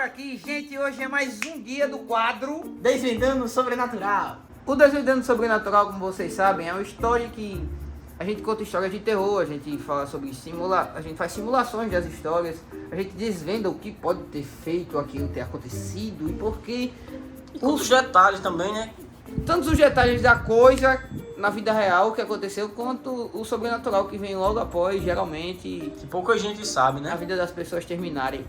aqui, gente. Hoje é mais um dia do quadro Desvendando o Sobrenatural. O Desvendando o Sobrenatural, como vocês sabem, é uma história que a gente conta histórias de terror, a gente fala sobre a gente faz simulações das histórias, a gente desvenda o que pode ter feito aquilo ter acontecido e por que. Os detalhes também, né? Tantos os detalhes da coisa na vida real que aconteceu, quanto o sobrenatural que vem logo após, geralmente, Que pouca gente sabe, a né? vida das pessoas terminarem.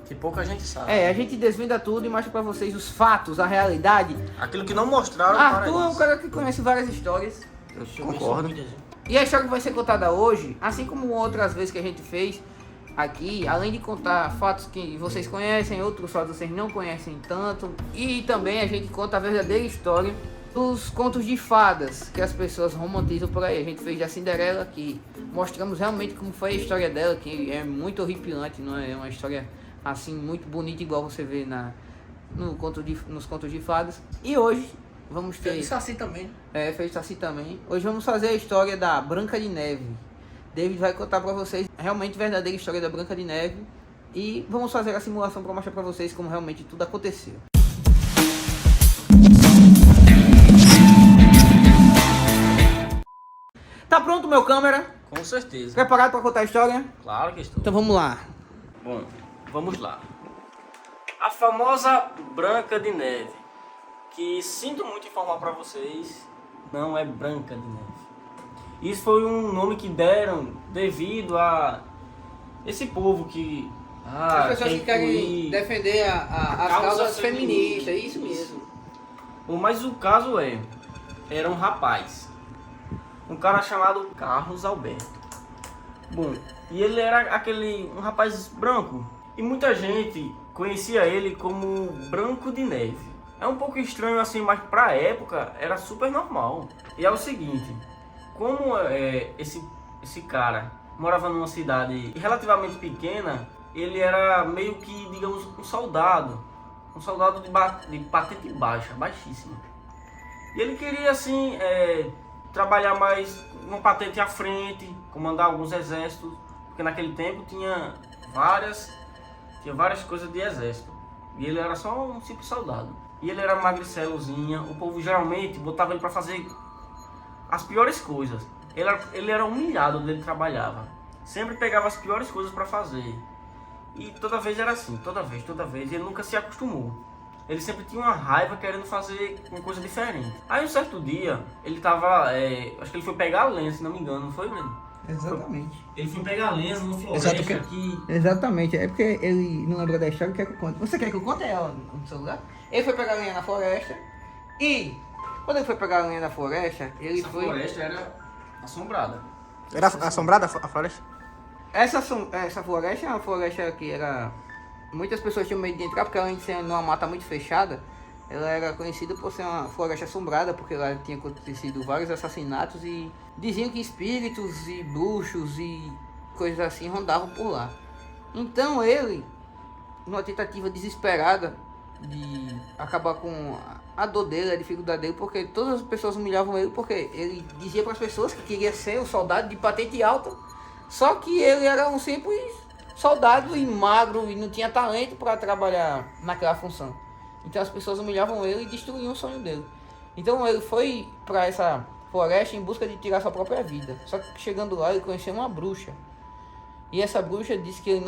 Que pouca gente sabe. É, a gente desvenda tudo e mostra pra vocês os fatos, a realidade. Aquilo que não mostraram para Arthur é um isso. cara que conhece várias histórias. Deixa eu Concordo. ver se eu vi. E a história que vai ser contada hoje, assim como outras vezes que a gente fez aqui, além de contar fatos que vocês conhecem, outros fatos vocês não conhecem tanto, e também a gente conta a verdadeira história dos contos de fadas que as pessoas romantizam por aí. A gente fez da Cinderela, que mostramos realmente como foi a história dela, que é muito horripilante, não é uma história assim muito bonita igual você vê nos contos de fadas. E hoje vamos ter... Isso assim também. fez assim também. Hoje vamos fazer a história da Branca de Neve. David vai contar pra vocês a realmente verdadeira história da Branca de Neve. E vamos fazer a simulação pra mostrar pra vocês como realmente tudo aconteceu. Tá pronto meu câmera? Com certeza. Preparado pra contar a história? Claro que estou. Então vamos lá. Bom, vamos lá. A famosa Branca de Neve, que sinto muito informar para vocês, não é Branca de Neve. Isso foi um nome que deram devido a esse povo que... As pessoas que querem incluir defender as causas feministas, isso mesmo. Bom, mas o caso era um rapaz, um cara chamado Carlos Alberto. Bom, e ele era um rapaz branco, e muita gente conhecia ele como Branco de Neve. É um pouco estranho assim, mas pra época era super normal. E é o seguinte, como esse cara morava numa cidade relativamente pequena, ele era meio que, digamos, um soldado de patente baixa, baixíssima. E ele queria assim trabalhar mais uma patente à frente, comandar alguns exércitos, porque naquele tempo tinha várias coisas de exército. E ele era só um simples soldado. E ele era magricelozinha, o povo geralmente botava ele para fazer as piores coisas. Ele era humilhado onde ele trabalhava. Sempre pegava as piores coisas para fazer. E toda vez era assim, toda vez. Ele nunca se acostumou. Ele sempre tinha uma raiva querendo fazer uma coisa diferente. Aí um certo dia, ele tava, acho que ele foi pegar lenha, se não me engano, não foi, Breno? Exatamente. Ele foi pegar lenha numa floresta aqui. Exatamente, é porque ele não lembra da história, quer que eu conte. Você quer que eu conte ela no celular? Ele foi pegar lenha na floresta e quando ele foi pegar lenha na floresta, Essa floresta era assombrada. Era assombrada a floresta? Essa floresta é uma floresta que era... Muitas pessoas tinham medo de entrar porque além de ser numa mata muito fechada, ela era conhecida por ser uma floresta assombrada, porque lá tinha acontecido vários assassinatos e diziam que espíritos e bruxos e coisas assim rondavam por lá. Então ele, numa tentativa desesperada de acabar com a dor dele, a dificuldade dele, porque todas as pessoas humilhavam ele, porque ele dizia para as pessoas que queria ser um soldado de patente alta, só que ele era um simples soldado e magro e não tinha talento para trabalhar naquela função. Então as pessoas humilhavam ele e destruíam o sonho dele. Então ele foi para essa floresta em busca de tirar sua própria vida. Só que chegando lá ele conheceu uma bruxa. E essa bruxa disse que ele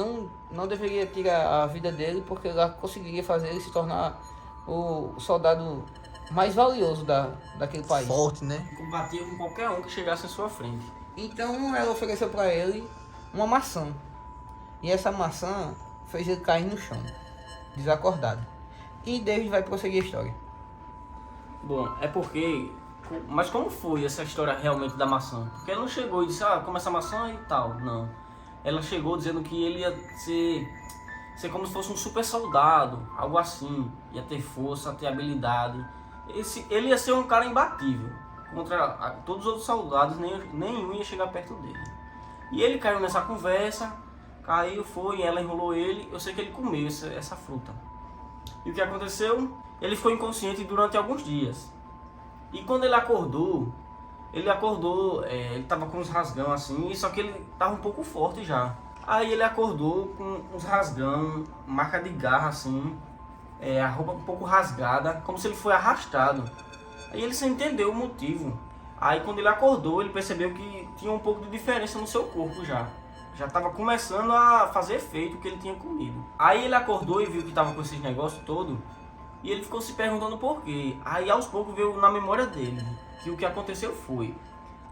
não deveria tirar a vida dele porque ela conseguiria fazer ele se tornar o soldado mais valioso daquele país. Forte, né? Combatia com qualquer um que chegasse à sua frente. Então ela ofereceu para ele uma maçã. E essa maçã fez ele cair no chão, desacordado. E David vai prosseguir a história. Bom, é porque... Mas como foi essa história realmente da maçã? Porque ela não chegou e disse, come essa maçã e tal. Não. Ela chegou dizendo que ele ia ser como se fosse um super soldado, algo assim. Ia ter força, ter habilidade. Ele ia ser um cara imbatível. Contra todos os outros soldados, nenhum ia chegar perto dele. E ele caiu nessa conversa, foi, ela enrolou ele. Eu sei que ele comeu essa fruta. E o que aconteceu? Ele ficou inconsciente durante alguns dias. E quando ele acordou, ele estava com uns rasgão assim, só que ele estava um pouco forte já. Aí ele acordou com uns rasgão, marca de garra assim, a roupa um pouco rasgada, como se ele foi arrastado. Aí ele sem entender o motivo. Aí quando ele acordou, ele percebeu que tinha um pouco de diferença no seu corpo já. Já estava começando a fazer efeito o que ele tinha comido. Aí ele acordou e viu que estava com esses negócios todo. E ele ficou se perguntando por quê. Aí aos poucos veio na memória dele que o que aconteceu foi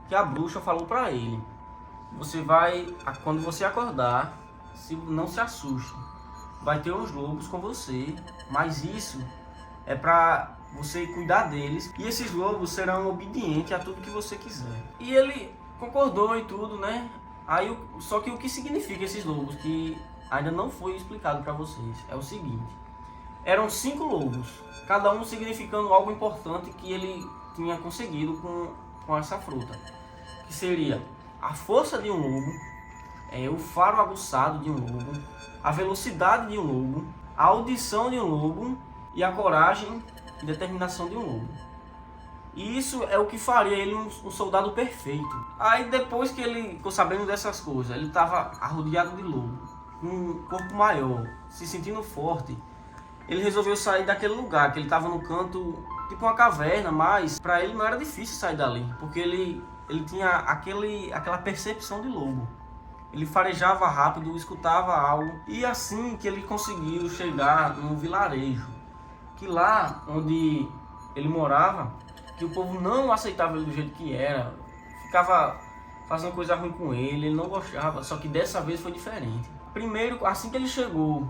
que a bruxa falou pra ele: você vai, quando você acordar, não se assuste, vai ter uns lobos com você, mas isso é pra você cuidar deles, e esses lobos serão obedientes a tudo que você quiser. E ele concordou e tudo, né? Aí, só que o que significa esses lobos, que ainda não foi explicado pra vocês, é o seguinte: eram 5 lobos, cada um significando algo importante que ele tinha conseguido com essa fruta, que seria a força de um lobo, o faro aguçado de um lobo, a velocidade de um lobo, a audição de um lobo e a coragem e determinação de um lobo. E isso é o que faria ele um soldado perfeito. Aí depois que ele ficou sabendo dessas coisas, ele estava arrodeado de lobo, com um corpo maior, se sentindo forte. Ele resolveu sair daquele lugar, que ele estava no canto, tipo uma caverna, mas para ele não era difícil sair dali, porque ele tinha aquela percepção de lobo. Ele farejava rápido, escutava algo, e assim que ele conseguiu chegar num vilarejo, que lá onde ele morava, que o povo não aceitava ele do jeito que era, ficava fazendo coisa ruim com ele não gostava, só que dessa vez foi diferente. Primeiro, assim que ele chegou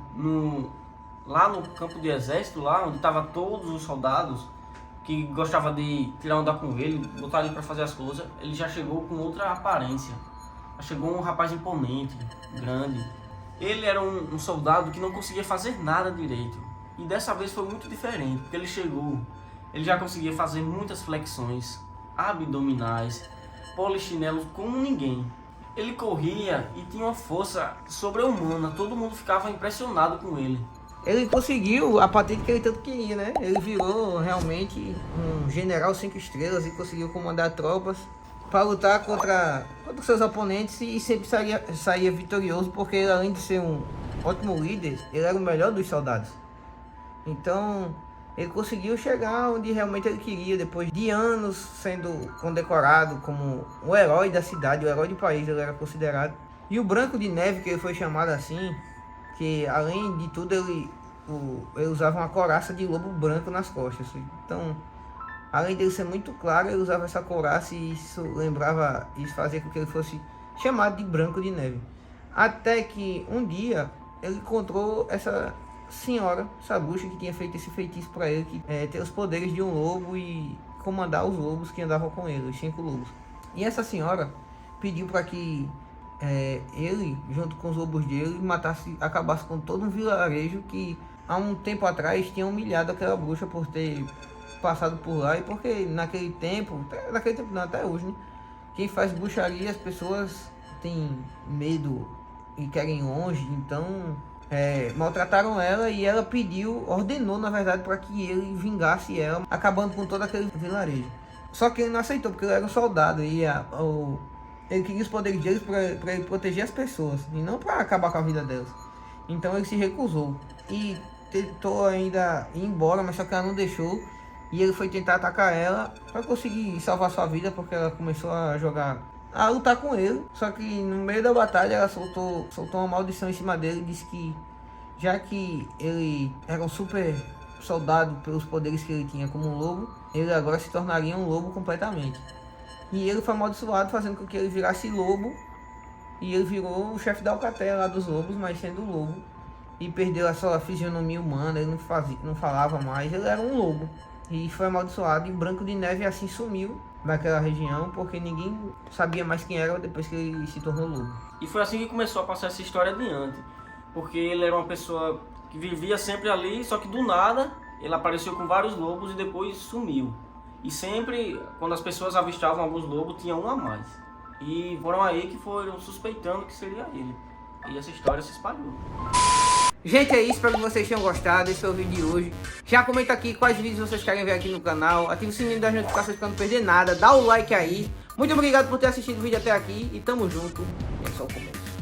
lá no campo de exército, lá onde estavam todos os soldados que gostavam de tirar onda com ele, botar ele para fazer as coisas, ele já chegou com outra aparência. Já chegou um rapaz imponente, grande. Ele era um soldado que não conseguia fazer nada direito. E dessa vez foi muito diferente, porque ele chegou, ele já conseguia fazer muitas flexões abdominais, polichinelos como ninguém. Ele corria e tinha uma força sobre-humana, todo mundo ficava impressionado com ele. Ele conseguiu a patente que ele tanto queria, né? Ele virou realmente um general 5 estrelas e conseguiu comandar tropas para lutar contra seus oponentes e sempre saía vitorioso, porque ele, além de ser um ótimo líder, ele era o melhor dos soldados. Então, ele conseguiu chegar onde realmente ele queria, depois de anos sendo condecorado como o herói da cidade, o herói do país, ele era considerado. E o Branco de Neve, que ele foi chamado assim, que além de tudo ele usava uma couraça de lobo branco nas costas. Então, além dele ser muito claro, ele usava essa couraça e isso fazia com que ele fosse chamado de Branco de Neve. Até que um dia ele encontrou essa senhora, essa bruxa que tinha feito esse feitiço para ele, que ter os poderes de um lobo e comandar os lobos que andavam com ele, os 5 lobos. E essa senhora pediu para que ele, junto com os lobos dele, acabasse com todo um vilarejo que há um tempo atrás tinha humilhado aquela bruxa por ter passado por lá, e porque naquele tempo não, até hoje, né? Quem faz bruxaria, as pessoas têm medo e querem ir longe, então maltrataram ela, e ela ordenou na verdade para que ele vingasse ela, acabando com todo aquele vilarejo. Só que ele não aceitou, porque ele era um soldado e ele queria os poderes deles para ele proteger as pessoas e não para acabar com a vida delas. Então ele se recusou e tentou ainda ir embora, mas só que ela não deixou, e ele foi tentar atacar ela para conseguir salvar sua vida, porque ela começou a lutar com ele. Só que no meio da batalha ela soltou uma maldição em cima dele e disse que, já que ele era um super soldado pelos poderes que ele tinha como um lobo, ele agora se tornaria um lobo completamente. E ele foi amaldiçoado, fazendo com que ele virasse lobo, e ele virou o chefe da alcateia lá dos lobos, mas sendo lobo, e perdeu a sua fisionomia humana. Ele não falava mais, ele era um lobo, e foi amaldiçoado, e Branco de Neve assim sumiu daquela região, porque ninguém sabia mais quem era depois que ele se tornou lobo. E foi assim que começou a passar essa história adiante, porque ele era uma pessoa que vivia sempre ali, só que do nada ele apareceu com vários lobos e depois sumiu. E sempre, quando as pessoas avistavam alguns lobos, tinha um a mais. E foram aí que foram suspeitando que seria ele. E essa história se espalhou. Gente, é isso, espero que vocês tenham gostado. Esse foi o vídeo de hoje. Já comenta aqui quais vídeos vocês querem ver aqui no canal. Ative o sininho das notificações para não perder nada. Dá o like aí. Muito obrigado por ter assistido o vídeo até aqui. E tamo junto. É só o começo.